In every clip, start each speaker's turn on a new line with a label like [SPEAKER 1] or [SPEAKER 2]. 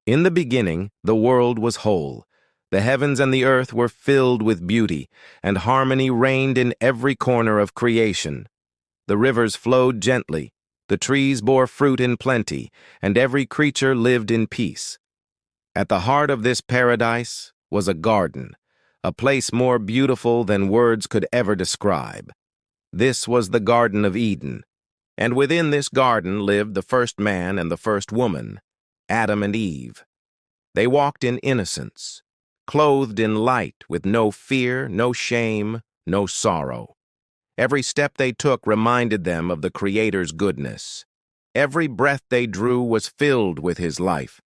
[SPEAKER 1] In the beginning, the world was whole. The heavens and the earth were filled with beauty, and harmony reigned in every corner of creation. The rivers flowed gently, the trees bore fruit in plenty, and every creature lived in peace. At the heart of this paradise was a garden, a place more beautiful than words could ever describe. This was the Garden of Eden, and within this garden lived the first man and the first woman, Adam and Eve. They walked in innocence, clothed in light with no fear, no shame, no sorrow. Every step they took reminded them of the Creator's goodness. Every breath they drew was filled with His life.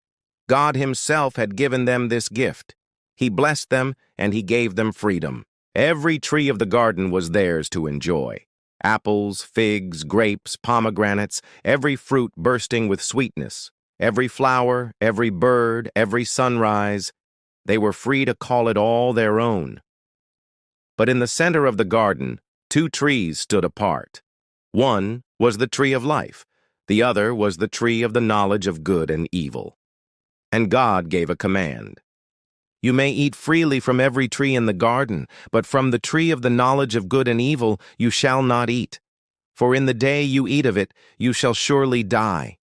[SPEAKER 1] God Himself had given them this gift. He blessed them and He gave them freedom. Every tree of the garden was theirs to enjoy. Apples, figs, grapes, pomegranates, every fruit bursting with sweetness. Every flower, every bird, every sunrise, they were free to call it all their own. But in the center of the garden, two trees stood apart. One was the tree of life. The other was the tree of the knowledge of good and evil. And God gave a command. You may eat freely from every tree in the garden, but from the tree of the knowledge of good and evil you shall not eat. For in the day you eat of it, you shall surely die.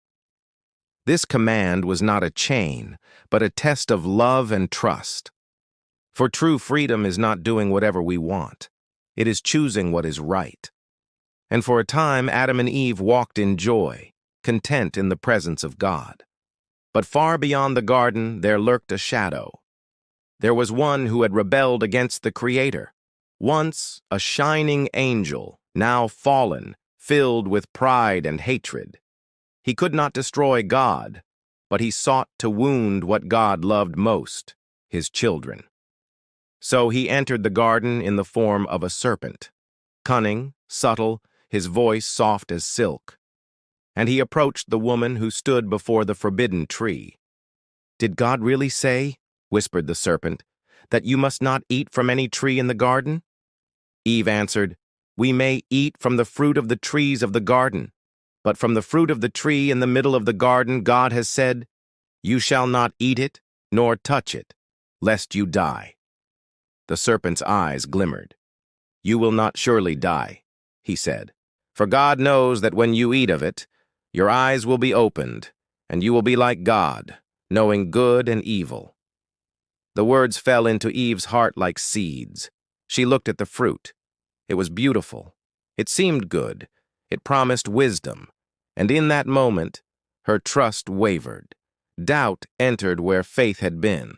[SPEAKER 1] This command was not a chain, but a test of love and trust. For true freedom is not doing whatever we want. It is choosing what is right. And for a time, Adam and Eve walked in joy, content in the presence of God. But far beyond the garden, there lurked a shadow. There was one who had rebelled against the Creator. Once a shining angel, now fallen, filled with pride and hatred. He could not destroy God, but he sought to wound what God loved most, His children. So he entered the garden in the form of a serpent, cunning, subtle, his voice soft as silk. And he approached the woman who stood before the forbidden tree. "Did God really say," whispered the serpent, "that you must not eat from any tree in the garden?" Eve answered, "We may eat from the fruit of the trees of the garden. But from the fruit of the tree in the middle of the garden, God has said, 'You shall not eat it, nor touch it, lest you die.'" The serpent's eyes glimmered. "You will not surely die," he said, "for God knows that when you eat of it, your eyes will be opened, and you will be like God, knowing good and evil." The words fell into Eve's heart like seeds. She looked at the fruit. It was beautiful. It seemed good. It promised wisdom, and in that moment, her trust wavered. Doubt entered where faith had been.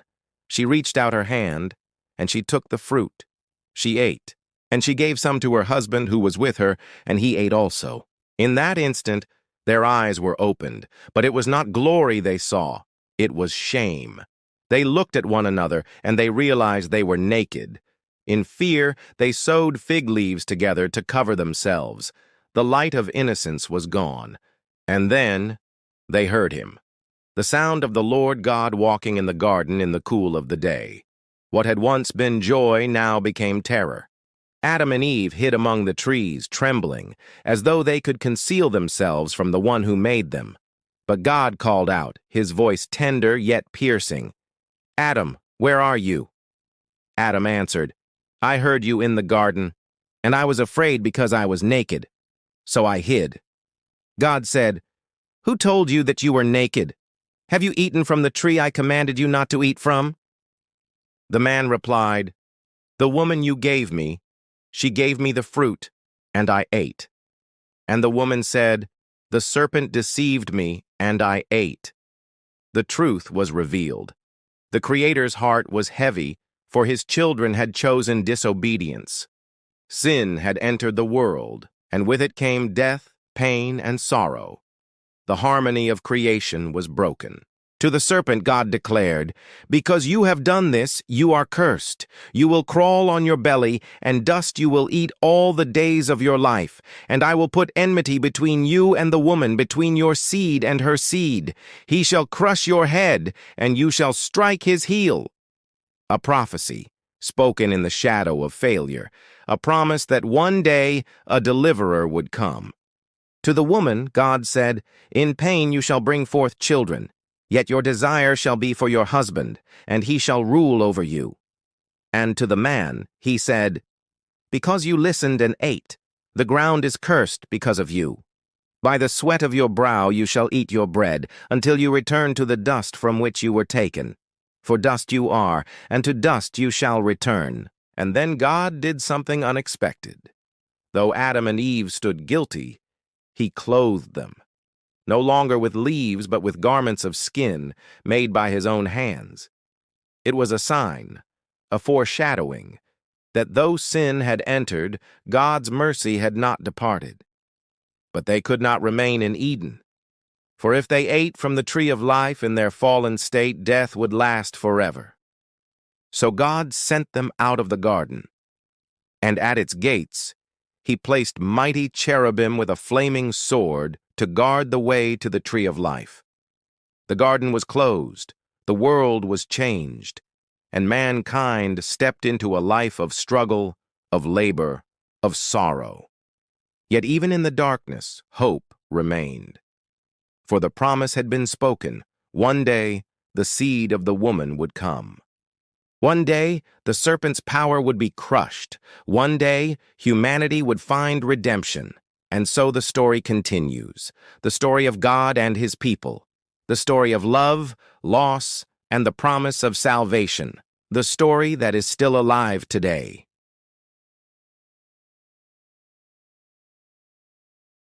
[SPEAKER 1] She reached out her hand, and she took the fruit. She ate, and she gave some to her husband who was with her, and he ate also. In that instant, their eyes were opened, but it was not glory they saw. It was shame. They looked at one another, and they realized they were naked. In fear, they sewed fig leaves together to cover themselves. The light of innocence was gone. And then they heard Him. The sound of the Lord God walking in the garden in the cool of the day. What had once been joy now became terror. Adam and Eve hid among the trees, trembling, as though they could conceal themselves from the one who made them. But God called out, His voice tender yet piercing, "Adam, where are you?" Adam answered, "I heard you in the garden, and I was afraid because I was naked. So I hid." God said, "Who told you that you were naked? Have you eaten from the tree I commanded you not to eat from?" The man replied, "The woman you gave me, she gave me the fruit, and I ate." And the woman said, "The serpent deceived me, and I ate." The truth was revealed. The Creator's heart was heavy, for His children had chosen disobedience. Sin had entered the world, and with it came death, pain, and sorrow. The harmony of creation was broken. To the serpent God declared, "Because you have done this, you are cursed. You will crawl on your belly, and dust you will eat all the days of your life. And I will put enmity between you and the woman, between your seed and her seed. He shall crush your head, and you shall strike his heel." A prophecy, spoken in the shadow of failure, a promise that one day a deliverer would come. To the woman, God said, "In pain you shall bring forth children. Yet your desire shall be for your husband, and he shall rule over you. And to the man he said, Because you listened and ate, the ground is cursed because of you. By the sweat of your brow you shall eat your bread, until you return to the dust from which you were taken. For dust you are, and to dust you shall return. And then God did something unexpected. Though Adam and Eve stood guilty, he clothed them, no longer with leaves but with garments of skin made by his own hands. It was a sign, a foreshadowing, that though sin had entered, God's mercy had not departed. But they could not remain in Eden. For if they ate from the tree of life in their fallen state, death would last forever. So God sent them out of the garden, and at its gates he placed mighty cherubim with a flaming sword to guard the way to the tree of life. The garden was closed, the world was changed, and mankind stepped into a life of struggle, of labor, of sorrow. Yet even in the darkness, hope remained. For the promise had been spoken, one day the seed of the woman would come. One day the serpent's power would be crushed. One day humanity would find redemption. And so the story continues, the story of God and his people, the story of love, loss, and the promise of salvation, the story that is still alive today.